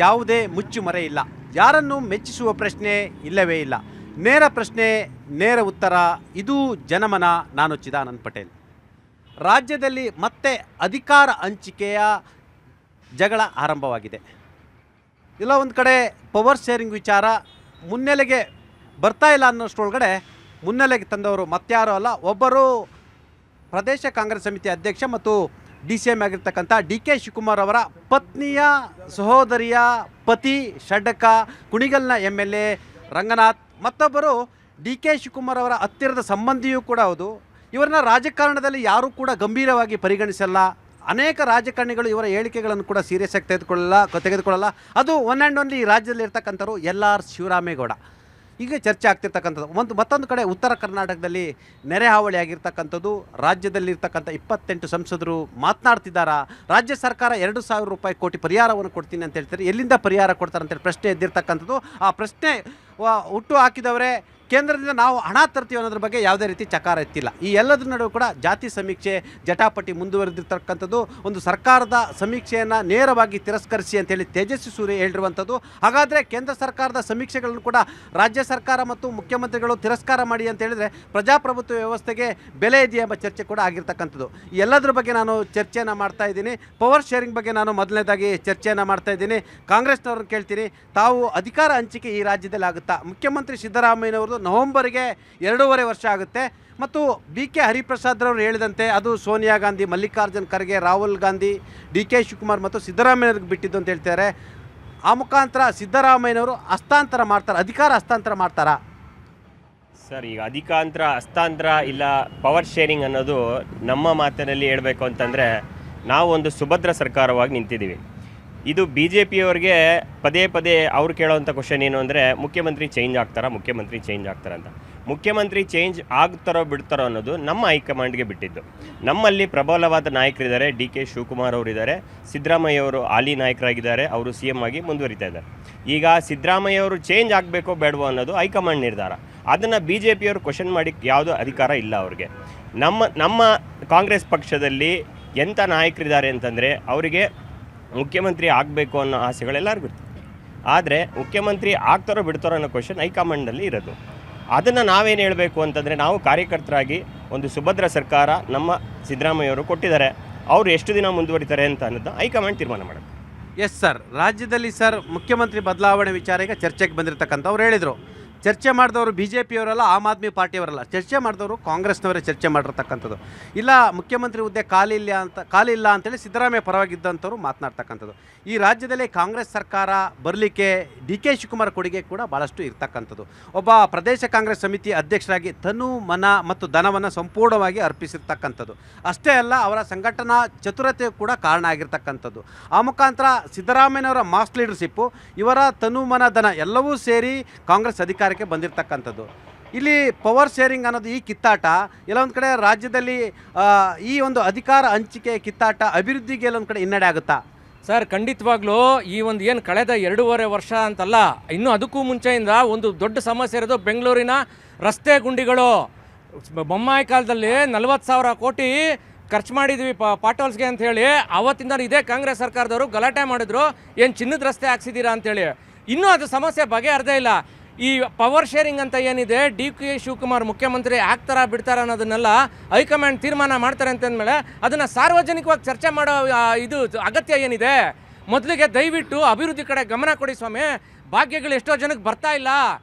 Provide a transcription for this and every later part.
ಯಾವುದೇ ಮುಚ್ಚುಮರೆ ಇಲ್ಲ. ಯಾರನ್ನು ಮೆಚ್ಚಿಸುವ ಪ್ರಶ್ನೆ ಇಲ್ಲವೇ ಇಲ್ಲ. ನೇರ ಪ್ರಶ್ನೆ, ನೇರ ಉತ್ತರ. ಇದು ಜನಮನ. ನಾನು ಚಿದಾನಂದ್ ಪಟೇಲ್. ರಾಜ್ಯದಲ್ಲಿ ಮತ್ತೆ ಅಧಿಕಾರ ಹಂಚಿಕೆಯ ಜಗಳ ಆರಂಭವಾಗಿದೆ. ಇಲ್ಲ ಒಂದು ಕಡೆ ಪವರ್ ಶೇರಿಂಗ್ ವಿಚಾರ ಮುನ್ನೆಲೆಗೆ ಬರ್ತಾ ಇಲ್ಲ ಅನ್ನೋಷ್ಟರೊಳಗಡೆ ಮುನ್ನೆಲೆಗೆ ತಂದವರು ಮತ್ತಾರೂ ಅಲ್ಲ, ಒಬ್ಬರು ಪ್ರದೇಶ ಕಾಂಗ್ರೆಸ್ ಸಮಿತಿ ಅಧ್ಯಕ್ಷ ಮತ್ತು DCM ಆಗಿರ್ತಕ್ಕಂಥ DK ಶಿವಕುಮಾರ್ ಅವರ ಪತ್ನಿಯ ಸಹೋದರಿಯ ಪತಿ ಷಡ್ಡಕ ಕುಣಿಗಲ್ನ MLA ರಂಗನಾಥ್, ಮತ್ತೊಬ್ಬರು DK ಶಿವಕುಮಾರ್ ಅವರ ಹತ್ತಿರದ ಸಂಬಂಧಿಯೂ ಕೂಡ ಹೌದು. ಇವರನ್ನ ರಾಜಕಾರಣದಲ್ಲಿ ಯಾರೂ ಕೂಡ ಗಂಭೀರವಾಗಿ ಪರಿಗಣಿಸಲ್ಲ. ಅನೇಕ ರಾಜಕಾರಣಿಗಳು ಇವರ ಹೇಳಿಕೆಗಳನ್ನು ಕೂಡ ಸೀರಿಯಸ್ ಆಗಿ ತೆಗೆದುಕೊಳ್ಳಲ್ಲ. ಅದು ಒನ್ ಆ್ಯಂಡ್ ಓನ್ಲಿ ಈ ರಾಜ್ಯದಲ್ಲಿ ಇರ್ತಕ್ಕಂಥವ್ರು LR ಶಿವರಾಮೇಗೌಡ. ಈಗ ಚರ್ಚೆ ಆಗ್ತಿರ್ತಕ್ಕಂಥದ್ದು ಮತ್ತೊಂದು ಕಡೆ ಉತ್ತರ ಕರ್ನಾಟಕದಲ್ಲಿ ನೆರೆ ಹಾವಳಿ ಆಗಿರ್ತಕ್ಕಂಥದ್ದು. ರಾಜ್ಯದಲ್ಲಿರ್ತಕ್ಕಂಥ 28 ಸಂಸದರು ಮಾತನಾಡ್ತಿದ್ದಾರಾ? ರಾಜ್ಯ ಸರ್ಕಾರ 2,000 ಕೋಟಿ ಪರಿಹಾರವನ್ನು ಕೊಡ್ತೀನಿ ಅಂತ ಹೇಳ್ತಾರೆ. ಎಲ್ಲಿಂದ ಪರಿಹಾರ ಕೊಡ್ತಾರೆ ಅಂತೇಳಿ ಪ್ರಶ್ನೆ ಎದ್ದಿರ್ತಕ್ಕಂಥದ್ದು. ಆ ಪ್ರಶ್ನೆ ಹುಟ್ಟು ಹಾಕಿದವರೇ ಕೇಂದ್ರದಿಂದ ನಾವು ಹಣ ತರ್ತೀವಿ ಅನ್ನೋದ್ರ ಬಗ್ಗೆ ಯಾವುದೇ ರೀತಿ ಚಕಾರ ಎತ್ತಿಲ್ಲ. ಈ ಎಲ್ಲದರ ನಡುವೆ ಕೂಡ ಜಾತಿ ಸಮೀಕ್ಷೆ ಜಟಾಪಟಿ ಮುಂದುವರೆದಿರ್ತಕ್ಕಂಥದ್ದು. ಒಂದು ಸರ್ಕಾರದ ಸಮೀಕ್ಷೆಯನ್ನು ನೇರವಾಗಿ ತಿರಸ್ಕರಿಸಿ ಅಂತೇಳಿ ತೇಜಸ್ವಿ ಸೂರ್ಯ ಹೇಳಿರುವಂಥದ್ದು. ಹಾಗಾದರೆ ಕೇಂದ್ರ ಸರ್ಕಾರದ ಸಮೀಕ್ಷೆಗಳನ್ನು ಕೂಡ ರಾಜ್ಯ ಸರ್ಕಾರ ಮತ್ತು ಮುಖ್ಯಮಂತ್ರಿಗಳು ತಿರಸ್ಕಾರ ಮಾಡಿ ಅಂತ ಹೇಳಿದರೆ ಪ್ರಜಾಪ್ರಭುತ್ವ ವ್ಯವಸ್ಥೆಗೆ ಬೆಲೆ ಇದೆಯಾ ಎಂಬ ಚರ್ಚೆ ಕೂಡ ಆಗಿರ್ತಕ್ಕಂಥದ್ದು. ಈ ಎಲ್ಲದರ ಬಗ್ಗೆ ನಾನು ಚರ್ಚೆಯನ್ನು ಮಾಡ್ತಾ ಇದ್ದೀನಿ. ಪವರ್ ಶೇರಿಂಗ್ ಬಗ್ಗೆ ನಾನು ಮೊದಲನೇದಾಗಿ ಚರ್ಚೆಯನ್ನು ಮಾಡ್ತಾ ಇದ್ದೀನಿ. ಕಾಂಗ್ರೆಸ್ನವ್ರನ್ನ ಕೇಳ್ತೀನಿ, ತಾವು ಅಧಿಕಾರ ಹಂಚಿಕೆ ಈ ರಾಜ್ಯದಲ್ಲಿ ಆಗುತ್ತಾ? ಮುಖ್ಯಮಂತ್ರಿ ಸಿದ್ದರಾಮಯ್ಯನವ್ರದ್ದು ನವೆಂಬರ್ಗೆ 2.5 ವರ್ಷ ಆಗುತ್ತೆ. ಮತ್ತು BK ಹರಿಪ್ರಸಾದ್ರವರು ಹೇಳಿದಂತೆ ಅದು ಸೋನಿಯಾ ಗಾಂಧಿ, ಮಲ್ಲಿಕಾರ್ಜುನ್ ಖರ್ಗೆ, ರಾಹುಲ್ ಗಾಂಧಿ, DK ಶಿವಕುಮಾರ್ ಮತ್ತು ಸಿದ್ದರಾಮಯ್ಯವ್ರಿಗೆ ಬಿಟ್ಟಿದ್ದು ಅಂತ ಹೇಳ್ತಾರೆ. ಆ ಮುಖಾಂತರ ಸಿದ್ದರಾಮಯ್ಯನವರು ಅಧಿಕಾರ ಹಸ್ತಾಂತರ ಮಾಡ್ತಾರಾ? ಸರ್, ಈಗ ಹಸ್ತಾಂತರ ಇಲ್ಲ ಪವರ್ ಶೇರಿಂಗ್ ಅನ್ನೋದು ನಮ್ಮ ಮಾತಿನಲ್ಲಿ ಹೇಳಬೇಕು ಅಂತಂದರೆ ನಾವು ಒಂದು ಸುಭದ್ರ ಸರ್ಕಾರವಾಗಿ ನಿಂತಿದ್ದೀವಿ. ಇದು BJPಯವರಿಗೆ ಪದೇ ಪದೇ ಅವ್ರು ಕೇಳೋವಂಥ ಕ್ವಶನ್ ಏನು ಅಂದರೆ ಮುಖ್ಯಮಂತ್ರಿ ಚೇಂಜ್ ಆಗ್ತಾರಾ ಅಂತ. ಮುಖ್ಯಮಂತ್ರಿ ಚೇಂಜ್ ಆಗ್ತಾರೋ ಬಿಡ್ತಾರೋ ಅನ್ನೋದು ನಮ್ಮ ಹೈಕಮಾಂಡ್ಗೆ ಬಿಟ್ಟಿದ್ದು. ನಮ್ಮಲ್ಲಿ ಪ್ರಬಲವಾದ ನಾಯಕರಿದ್ದಾರೆ. DK ಶಿವಕುಮಾರ್ ಅವರಿದ್ದಾರೆ, ಸಿದ್ದರಾಮಯ್ಯವರು ಹಾಲಿ ನಾಯಕರಾಗಿದ್ದಾರೆ, ಅವರು CM ಆಗಿ ಮುಂದುವರಿತಾ ಇದ್ದಾರೆ. ಈಗ ಸಿದ್ದರಾಮಯ್ಯವರು ಚೇಂಜ್ ಆಗಬೇಕೋ ಬೇಡವೋ ಅನ್ನೋದು ಹೈಕಮಾಂಡ್ ನಿರ್ಧಾರ. ಅದನ್ನು BJPಯವರು ಕ್ವಶನ್ ಮಾಡಿ ಯಾವುದೋ ಅಧಿಕಾರ ಇಲ್ಲ ಅವ್ರಿಗೆ. ನಮ್ಮ ಕಾಂಗ್ರೆಸ್ ಪಕ್ಷದಲ್ಲಿ ಎಂಥ ನಾಯಕರಿದ್ದಾರೆ ಅಂತಂದರೆ ಅವರಿಗೆ ಮುಖ್ಯಮಂತ್ರಿ ಆಗಬೇಕು ಅನ್ನೋ ಆಸೆಗಳೆಲ್ಲರಿಗೂ ಇರ್ತದೆ. ಆದರೆ ಮುಖ್ಯಮಂತ್ರಿ ಆಗ್ತಾರೋ ಬಿಡ್ತಾರೋ ಅನ್ನೋ ಕ್ವಶನ್ ಹೈಕಮಾಂಡ್ನಲ್ಲಿ ಇರೋದು. ಅದನ್ನು ನಾವೇನು ಹೇಳಬೇಕು ಅಂತಂದರೆ, ನಾವು ಕಾರ್ಯಕರ್ತರಾಗಿ ಒಂದು ಸುಭದ್ರ ಸರ್ಕಾರ ನಮ್ಮ ಸಿದ್ದರಾಮಯ್ಯವರು ಕೊಟ್ಟಿದ್ದಾರೆ. ಅವರು ಎಷ್ಟು ದಿನ ಮುಂದುವರಿತಾರೆ ಅಂತ ಅನ್ನೋದು ಹೈಕಮಾಂಡ್ ತೀರ್ಮಾನ ಮಾಡೋದು. ಎಸ್ ಸರ್, ರಾಜ್ಯದಲ್ಲಿ ಸರ್ ಮುಖ್ಯಮಂತ್ರಿ ಬದಲಾವಣೆ ವಿಚಾರ ಈಗ ಚರ್ಚೆಗೆ ಬಂದಿರತಕ್ಕಂಥ ಅವ್ರು ಹೇಳಿದರು. ಚರ್ಚೆ ಮಾಡಿದವರು BJPಯವರಲ್ಲ, ಆಮ್ ಆದ್ಮಿ ಪಾರ್ಟಿಯವರಲ್ಲ. ಚರ್ಚೆ ಮಾಡಿದವರು ಕಾಂಗ್ರೆಸ್ನವರೇ ಚರ್ಚೆ ಮಾಡಿರ್ತಕ್ಕಂಥದ್ದು. ಇಲ್ಲ ಮುಖ್ಯಮಂತ್ರಿ ಹುದ್ದೆ ಖಾಲಿ ಇಲ್ಲ ಅಂತೇಳಿ ಸಿದ್ದರಾಮಯ್ಯ ಪರವಾಗಿದ್ದಂಥವ್ರು ಮಾತನಾಡ್ತಕ್ಕಂಥದ್ದು. ಈ ರಾಜ್ಯದಲ್ಲಿ ಕಾಂಗ್ರೆಸ್ ಸರ್ಕಾರ ಬರಲಿಕ್ಕೆ DK ಶಿವಕುಮಾರ್ ಕೊಡುಗೆ ಕೂಡ ಭಾಳಷ್ಟು ಇರ್ತಕ್ಕಂಥದ್ದು. ಒಬ್ಬ ಪ್ರದೇಶ ಕಾಂಗ್ರೆಸ್ ಸಮಿತಿ ಅಧ್ಯಕ್ಷರಾಗಿ ತನು ಮನ ಮತ್ತು ಧನವನ್ನು ಸಂಪೂರ್ಣವಾಗಿ ಅರ್ಪಿಸಿರ್ತಕ್ಕಂಥದ್ದು. ಅಷ್ಟೇ ಅಲ್ಲ, ಅವರ ಸಂಘಟನಾ ಚತುರತೆ ಕೂಡ ಕಾರಣ ಆಗಿರ್ತಕ್ಕಂಥದ್ದು. ಆ ಮುಖಾಂತರ ಸಿದ್ದರಾಮಯ್ಯನವರ ಮಾಸ್ ಲೀಡರ್ಶಿಪ್ಪು, ಇವರ ತನು ಮನ ಧನ ಎಲ್ಲವೂ ಸೇರಿ ಕಾಂಗ್ರೆಸ್ ಅಧಿಕಾರಕ್ಕೆ ಬಂದಿರತಕ್ಕಂಥದ್ದು. ಇಲ್ಲಿ ಪವರ್ ಶೇರಿಂಗ್ ಅನ್ನೋದು ಈ ಕಿತ್ತಾಟ ಎಲ್ಲೊಂದು ಕಡೆ ರಾಜ್ಯದಲ್ಲಿ ಈ ಒಂದು ಅಧಿಕಾರ ಹಂಚಿಕೆ ಕಿತ್ತಾಟ ಅಭಿವೃದ್ಧಿಗೆ ಎಲ್ಲೊಂದು ಕಡೆ ಹಿನ್ನಡೆ ಆಗುತ್ತಾ? ಸರ್, ಖಂಡಿತವಾಗ್ಲೂ ಈ ಒಂದು ಏನು ಕಳೆದ 2.5 ವರ್ಷ ಅಂತಲ್ಲ, ಇನ್ನೂ ಅದಕ್ಕೂ ಮುಂಚೆಯಿಂದ ಒಂದು ದೊಡ್ಡ ಸಮಸ್ಯೆ ಇರೋದು ಬೆಂಗಳೂರಿನ ರಸ್ತೆ ಗುಂಡಿಗಳು. ಬೊಮ್ಮಾಯಿ ಕಾಲದಲ್ಲಿ 40,000 ಕೋಟಿ ಖರ್ಚು ಮಾಡಿದ್ವಿ ಪಾಟೋಲ್ಸ್ಗೆ ಅಂತ ಹೇಳಿ ಅವತ್ತಿಂದ ಇದೇ ಕಾಂಗ್ರೆಸ್ ಸರ್ಕಾರದವರು ಗಲಾಟೆ ಮಾಡಿದ್ರು, ಏನು ಚಿನ್ನದ ರಸ್ತೆ ಹಾಕ್ಸಿದ್ದೀರಾ ಅಂತೇಳಿ. ಇನ್ನೂ ಅದು ಸಮಸ್ಯೆ ಬಗೆಹರದೇ ಇಲ್ಲ. ಈ ಪವರ್ ಶೇರಿಂಗ್ ಅಂತ ಏನಿದೆ, DK ಶಿವಕುಮಾರ್ ಮುಖ್ಯಮಂತ್ರಿ ಆಗ್ತಾರಾ ಬಿಡ್ತಾರಾ ಅನ್ನೋದನ್ನೆಲ್ಲ ಹೈಕಮಾಂಡ್ ತೀರ್ಮಾನ ಮಾಡ್ತಾರೆ ಅಂತಂದಮೇಲೆ ಅದನ್ನು ಸಾರ್ವಜನಿಕವಾಗಿ ಚರ್ಚೆ ಮಾಡೋ ಇದು ಅಗತ್ಯ ಏನಿದೆ? ಮೊದಲಿಗೆ ದಯವಿಟ್ಟು ಅಭಿವೃದ್ಧಿ ಕಡೆ ಗಮನ ಕೊಡಿ ಸ್ವಾಮಿ. ಭಾಗ್ಯಗಳು ಎಷ್ಟೋ ಜನಕ್ಕೆ ಬರ್ತಾ ಇಲ್ಲ.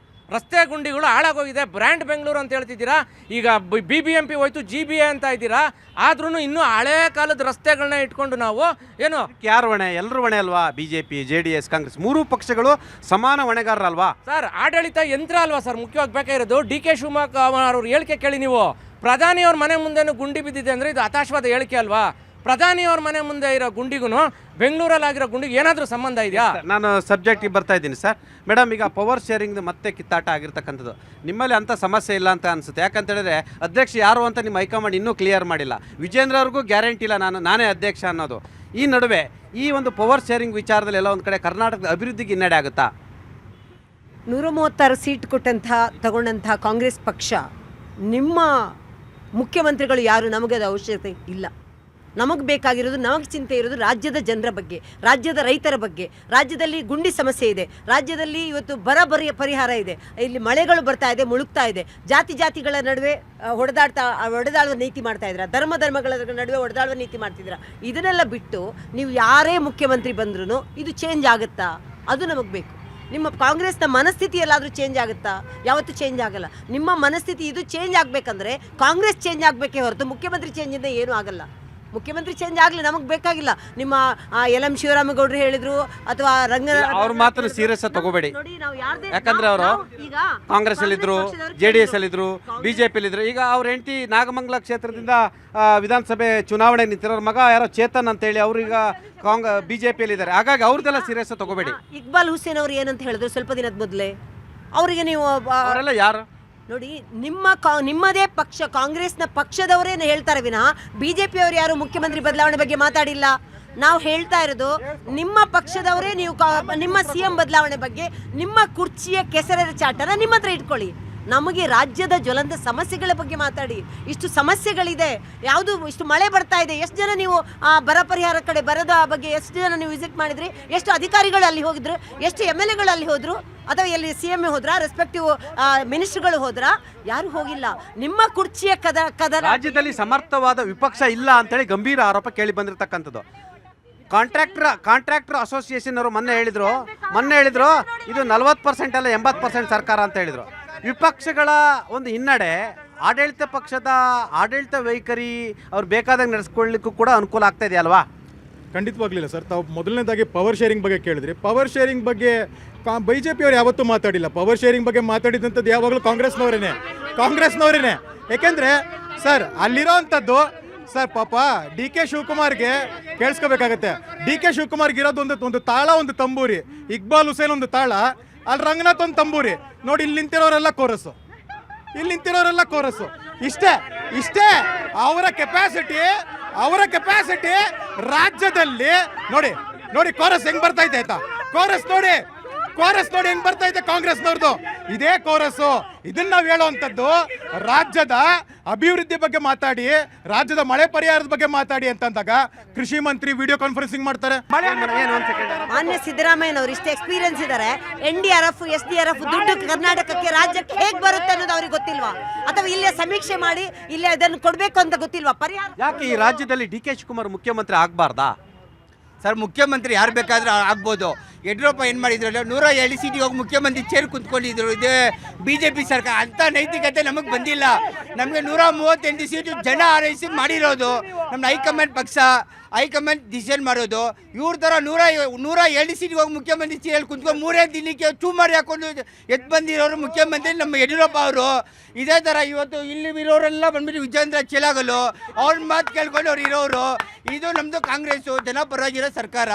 ರಸ್ತೆ ಗುಂಡಿಗಳು ಹಾಳಾಗೋಗಿದೆ. ಬ್ರ್ಯಾಂಡ್ ಬೆಂಗಳೂರು ಅಂತ ಹೇಳ್ತಿದ್ದೀರಾ, ಈಗ BBMP ಹೋಯ್ತು GBA ಅಂತ ಇದ್ದೀರಾ. ಆದ್ರೂ ಇನ್ನೂ ಹಳೇ ಕಾಲದ ರಸ್ತೆಗಳನ್ನ ಇಟ್ಕೊಂಡು ನಾವು ಏನು ಯಾರು ಹೊಣೆ? ಎಲ್ಲರೂ ಹೊಣೆ ಅಲ್ವಾ? BJP, JDS, ಕಾಂಗ್ರೆಸ್ ಮೂರೂ ಪಕ್ಷಗಳು ಸಮಾನ ಹೊಣೆಗಾರರಲ್ವಾ ಸರ್? ಆಡಳಿತ ಯಂತ್ರ ಅಲ್ವಾ ಸರ್ ಮುಖ್ಯವಾಗಿ ಬೇಕಾಗಿರೋದು? DK ಶಿವಕುಮಾರ್ ಅವ್ರ ಹೇಳಿಕೆ ಕೇಳಿ ನೀವು. ಪ್ರಧಾನಿಯವ್ರ ಮನೆ ಮುಂದೆನೂ ಗುಂಡಿ ಬಿದ್ದಿದೆ ಅಂದರೆ ಇದು ಹತಾಶವಾದ ಹೇಳಿಕೆ ಅಲ್ವಾ? ಪ್ರಧಾನಿಯವ್ರ ಮನೆ ಮುಂದೆ ಇರೋ ಗುಂಡಿಗೂ ಬೆಂಗಳೂರಲ್ಲಿ ಆಗಿರೋ ಗುಂಡಿಗೆ ಏನಾದರೂ ಸಂಬಂಧ ಇದೆಯಾ? ನಾನು ಸಬ್ಜೆಕ್ಟಿಗೆ ಬರ್ತಾ ಇದ್ದೀನಿ ಸರ್. ಮೇಡಮ್, ಈಗ ಪವರ್ ಶೇರಿಂಗ್ ಮತ್ತೆ ಕಿತ್ತಾಟ ಆಗಿರ್ತಕ್ಕಂಥದ್ದು ನಿಮ್ಮಲ್ಲಿ ಅಂಥ ಸಮಸ್ಯೆ ಇಲ್ಲ ಅಂತ ಅನಿಸುತ್ತೆ. ಯಾಕಂತ ಹೇಳಿದ್ರೆ ಅಧ್ಯಕ್ಷ ಯಾರು ಅಂತ ನಿಮ್ಮ ಹೈಕಮಾಂಡ್ ಇನ್ನೂ ಕ್ಲಿಯರ್ ಮಾಡಿಲ್ಲ. ವಿಜೇಂದ್ರ ಅವ್ರಿಗೂ ಗ್ಯಾರಂಟಿ ಇಲ್ಲ ನಾನೇ ಅಧ್ಯಕ್ಷ ಅನ್ನೋದು. ಈ ನಡುವೆ ಈ ಒಂದು ಪವರ್ ಶೇರಿಂಗ್ ವಿಚಾರದಲ್ಲಿ ಎಲ್ಲ ಒಂದು ಕಡೆ ಕರ್ನಾಟಕದ ಅಭಿವೃದ್ಧಿಗೆ ಹಿನ್ನಡೆ ಆಗುತ್ತಾ? 136 ಸೀಟ್ ತಗೊಂಡಂಥ ಕಾಂಗ್ರೆಸ್ ಪಕ್ಷ ನಿಮ್ಮ ಮುಖ್ಯಮಂತ್ರಿಗಳು ಯಾರು? ನಮಗೆ ಅದು ಅವಶ್ಯಕತೆ ಇಲ್ಲ. ನಮಗೆ ಬೇಕಾಗಿರೋದು, ನಮಗೆ ಚಿಂತೆ ಇರೋದು ರಾಜ್ಯದ ಜನರ ಬಗ್ಗೆ, ರಾಜ್ಯದ ರೈತರ ಬಗ್ಗೆ. ರಾಜ್ಯದಲ್ಲಿ ಗುಂಡಿ ಸಮಸ್ಯೆ ಇದೆ, ರಾಜ್ಯದಲ್ಲಿ ಇವತ್ತು ಪರಿಹಾರ ಇದೆ, ಇಲ್ಲಿ ಮಳೆಗಳು ಬರ್ತಾ ಇದೆ, ಮುಳುಗ್ತಾ ಇದೆ, ಜಾತಿಗಳ ನಡುವೆ ಹೊಡೆದಾಡುವ ನೀತಿ ಮಾಡ್ತಾ ಇದ್ದೀರಾ, ಧರ್ಮಗಳ ನಡುವೆ ಹೊಡೆದಾಡುವ ನೀತಿ ಮಾಡ್ತಿದ್ದೀರಾ. ಇದನ್ನೆಲ್ಲ ಬಿಟ್ಟು ನೀವು ಯಾರೇ ಮುಖ್ಯಮಂತ್ರಿ ಬಂದ್ರೂ ಇದು ಚೇಂಜ್ ಆಗುತ್ತಾ? ಅದು ನಮಗೆ ಬೇಕು. ನಿಮ್ಮ ಕಾಂಗ್ರೆಸ್ನ ಮನಸ್ಥಿತಿ ಎಲ್ಲಾದರೂ ಚೇಂಜ್ ಆಗುತ್ತಾ? ಯಾವತ್ತೂ ಚೇಂಜ್ ಆಗಲ್ಲ. ನಿಮ್ಮ ಮನಸ್ಥಿತಿ ಇದು ಚೇಂಜ್ ಆಗಬೇಕಂದ್ರೆ ಕಾಂಗ್ರೆಸ್ ಚೇಂಜ್ ಆಗಬೇಕೇ ಹೊರತು ಮುಖ್ಯಮಂತ್ರಿ ಚೇಂಜಿಂದ ಏನೂ ಆಗಲ್ಲ. ಮುಖ್ಯಮಂತ್ರಿ ಚೇಂಜ್ ಆಗಲಿ, ನಮಗೆ ಬೇಕಾಗಿಲ್ಲ. ನಿಮ್ಮ LM ಶಿವರಾಮೇಗೌಡರು ಹೇಳಿದ್ರು ಅಥವಾ ಅವ್ರ ಮಾತ್ರ ಸೀರಿಯಸ್ ತಗೋಬೇಡಿ. ನೋಡಿ, ನಾವು ಯಾಕಂದ್ರೆ ಅವರು ಕಾಂಗ್ರೆಸ್ ಅಲ್ಲಿದ್ರು, JDS ಅಲ್ಲಿದ್ರು, BJP ಅಲ್ಲಿದ್ರು. ಈಗ ಅವ್ರ ಹೆಂಡತಿ ನಾಗಮಂಗಲ ಕ್ಷೇತ್ರದಿಂದ ವಿಧಾನಸಭೆ ಚುನಾವಣೆ ನಿಂತಿರೋರ ಮಗ ಯಾರೋ ಚೇತನ್ ಅಂತೇಳಿ ಅವ್ರೀಗ BJP ಅಲ್ಲಿದ್ದಾರೆ. ಹಾಗಾಗಿ ಅವ್ರದ್ದೆಲ್ಲ ಸೀರಿಯಸ್ ತಗೋಬೇಡಿ. ಇಕ್ಬಾಲ್ ಹುಸೇನ್ ಅವರು ಏನಂತ ಹೇಳಿದ್ರು ಸ್ವಲ್ಪ ದಿನದ ಮೊದಲೇ, ಅವರಿಗೆ ನೀವು ಅವರೆಲ್ಲ ಯಾರು ನೋಡಿ, ನಿಮ್ಮದೇ ಪಕ್ಷ ಕಾಂಗ್ರೆಸ್ನ ಪಕ್ಷದವರೇ ಹೇಳ್ತಾರೆ ವಿನಃ BJP ಅವರು ಯಾರು ಮುಖ್ಯಮಂತ್ರಿ ಬದಲಾವಣೆ ಬಗ್ಗೆ ಮಾತಾಡಿಲ್ಲ. ನಾವು ಹೇಳ್ತಾ ಇರೋದು ನಿಮ್ಮ ಪಕ್ಷದವರೇ ನೀವು ನಿಮ್ಮ CM ಬದಲಾವಣೆ ಬಗ್ಗೆ ನಿಮ್ಮ ಕುರ್ಚಿಯ ಕೆಸರದ ಚಾಟನ ನಿಮ್ಮ ಹತ್ರ ಇಟ್ಕೊಳ್ಳಿ. ನಮಗೆ ರಾಜ್ಯದ ಜ್ವಲಂತ ಸಮಸ್ಯೆಗಳ ಬಗ್ಗೆ ಮಾತಾಡಿ. ಇಷ್ಟು ಸಮಸ್ಯೆಗಳಿದೆ, ಯಾವುದು ಇಷ್ಟು ಮಳೆ ಬರ್ತಾ ಇದೆ, ಎಷ್ಟು ಜನ ನೀವು ಬರ ಪರಿಹಾರ ಕಡೆ ಬರದ ಬಗ್ಗೆ ಎಷ್ಟು ಜನ ನೀವು ವಿಸಿಟ್ ಮಾಡಿದ್ರಿ? ಎಷ್ಟು ಅಧಿಕಾರಿಗಳು ಅಲ್ಲಿ ಹೋಗಿದ್ರು? ಎಷ್ಟು MLAಗಳು ಅಲ್ಲಿ ಹೋದ್ರು? ಅಥವಾ ಎಲ್ಲಿ CM ಹೋದ್ರಾ? ರೆಸ್ಪೆಕ್ಟಿವ್ ಮಿನಿಸ್ಟರ್ಗಳು ಹೋದ್ರಾ? ಯಾರು ಹೋಗಿಲ್ಲ. ನಿಮ್ಮ ಕುರ್ಚಿಯ ಕದ ರಾಜ್ಯದಲ್ಲಿ ಸಮರ್ಥವಾದ ವಿಪಕ್ಷ ಇಲ್ಲ ಅಂತೇಳಿ ಗಂಭೀರ ಆರೋಪ ಕೇಳಿ ಬಂದಿರತಕ್ಕಂಥದ್ದು. ಕಾಂಟ್ರಾಕ್ಟರ್ ಅಸೋಸಿಯೇಷನ್ ಅವರು ಮೊನ್ನೆ ಹೇಳಿದ್ರು ಇದು 40% ಅಲ್ಲ 80% ಸರ್ಕಾರ ಅಂತ ಹೇಳಿದ್ರು. ವಿಪಕ್ಷಗಳ ಒಂದು ಹಿನ್ನಡೆ ಆಡಳಿತ ಪಕ್ಷದ ಆಡಳಿತ ವೈಖರಿ ಅವ್ರು ಬೇಕಾದಾಗ ನಡೆಸ್ಕೊಳ್ಳಿಕ್ಕೂ ಕೂಡ ಅನುಕೂಲ ಆಗ್ತಾ ಇದೆ ಅಲ್ವಾ? ಖಂಡಿತವಾಗ್ಲಿಲ್ಲ ಸರ್. ತಾವು ಮೊದಲನೇದಾಗಿ ಪವರ್ ಶೇರಿಂಗ್ ಬಗ್ಗೆ ಕೇಳಿದ್ರಿ. ಪವರ್ ಶೇರಿಂಗ್ ಬಗ್ಗೆ BJP ಅವರು ಯಾವತ್ತೂ ಮಾತಾಡಿಲ್ಲ. ಪವರ್ ಶೇರಿಂಗ್ ಬಗ್ಗೆ ಮಾತಾಡಿದಂಥದ್ದು ಯಾವಾಗಲೂ ಕಾಂಗ್ರೆಸ್ನವರೇನೆ. ಯಾಕೆಂದರೆ ಸರ್ ಅಲ್ಲಿರೋ ಅಂಥದ್ದು ಸರ್ ಪಾಪ DK ಶಿವಕುಮಾರ್ಗೆ ಕೇಳಿಸ್ಕೋಬೇಕಾಗತ್ತೆ. DK ಶಿವಕುಮಾರ್ಗೆ ಇರೋದು ಒಂದು ತಾಳ, ಒಂದು ತಂಬೂರಿ. ಇಕ್ಬಾಲ್ ಹುಸೇನ್ ಒಂದು ತಾಳ, ಅಲ್ಲಿ ರಂಗನಾಥ್ ಒಂದು ತಂಬೂರಿ. ನೋಡಿ, ಇಲ್ಲಿ ನಿಂತಿರೋರೆಲ್ಲ ಕೋರಸ್ಸು. ಇಷ್ಟೇ ಅವರ ಕೆಪಾಸಿಟಿ ರಾಜ್ಯದಲ್ಲಿ. ನೋಡಿ ಕೋರಸ್ ಹೆಂಗ್ ಬರ್ತಾ ಇದೆ ಆಯ್ತಾ? ಕೋರಸ್ ನೋಡಿ ಹೆಂಗ್ ಬರ್ತಾ ಇದೆ ಕಾಂಗ್ರೆಸ್ನವ್ರದ್ದು. ಇದೇ ಕೋರಸ್ಸು. ಇದನ್ನ ನಾವು ಹೇಳುವಂಥದ್ದು ರಾಜ್ಯದ ಅಭಿವೃದ್ಧಿ ಬಗ್ಗೆ ಮಾತಾಡಿ, ರಾಜ್ಯದ ಮಳೆ ಪರಿಹಾರದ ಬಗ್ಗೆ ಮಾತಾಡಿ ಅಂತಂದಾಗ ಕೃಷಿ ಮಂತ್ರಿ ವಿಡಿಯೋ ಕಾನ್ಫರೆನ್ಸಿಂಗ್ ಮಾಡ್ತಾರೆ. ಮಾನ್ಯ ಸಿದ್ದರಾಮಯ್ಯನವರು ಇಷ್ಟು ಎಕ್ಸ್ಪೀರಿಯನ್ಸ್ ಇದ್ದಾರೆ. NDRF SDRF ದುಡ್ಡು ಕರ್ನಾಟಕಕ್ಕೆ ರಾಜ್ಯಕ್ಕೆ ಹೇಗೆ ಬರುತ್ತೆ ಅನ್ನೋದು ಅವ್ರಿಗೆ ಗೊತ್ತಿಲ್ವಾ? ಅಥವಾ ಇಲ್ಲೇ ಸಮೀಕ್ಷೆ ಮಾಡಿ ಇಲ್ಲೇ ಅದನ್ನು ಕೊಡಬೇಕು ಅಂತ ಗೊತ್ತಿಲ್ವಾ? ಪರಿಹಾರ ಯಾಕೆ ಈ ರಾಜ್ಯದಲ್ಲಿ DK ಶಿವಕುಮಾರ್ ಮುಖ್ಯಮಂತ್ರಿ ಆಗಬಾರ್ದಾ? ಸರ್, ಮುಖ್ಯಮಂತ್ರಿ ಯಾರು ಬೇಕಾದರೂ ಆಗ್ಬೋದು. ಯಡಿಯೂರಪ್ಪ ಏನು ಮಾಡಿದ್ರಲ್ಲ, 107 ಸೀಟಿಗೆ ಹೋಗಿ ಮುಖ್ಯಮಂತ್ರಿ ಚೇರ್ ಕುಂತ್ಕೊಂಡಿದ್ರು. ಇದು BJP ಸರ್ಕಾರ. ಅಂಥ ನೈತಿಕತೆ ನಮಗೆ ಬಂದಿಲ್ಲ. ನಮಗೆ 138 ಸೀಟು ಜನ ಆರೈಸಿ ಮಾಡಿರೋದು. ನಮ್ಮ ಹೈಕಮಾಂಡ್ ಡಿಸಿಷನ್ ಮಾಡೋದು. ಇವ್ರ ಥರ 107 ಸೀಟಿಗೆ ಹೋಗಿ ಮುಖ್ಯಮಂತ್ರಿ ಚೇರ್ ಕುಂತ್ಕೊಂಡು 3 ದಿನಕ್ಕೆ ಚೂಮಾರಿ ಹಾಕೊಂಡು ಎದ್ದು ಬಂದಿರೋರು ಮುಖ್ಯಮಂತ್ರಿ ನಮ್ಮ ಯಡಿಯೂರಪ್ಪ ಅವರು. ಇದೇ ಥರ ಇವತ್ತು ಇಲ್ಲಿ ಇರೋರೆಲ್ಲ ಬಂದ್ಬಿಟ್ಟು ವಿಜೇಂದ್ರ ಚೆಲಾಗಲು ಅವ್ರ ಮಾತು ಕೇಳ್ಕೊಂಡು ಅವ್ರು ಇರೋರು. ಇದು ನಮ್ಮದು ಕಾಂಗ್ರೆಸ್ಸು ಜನಪರವಾಗಿರೋ ಸರ್ಕಾರ.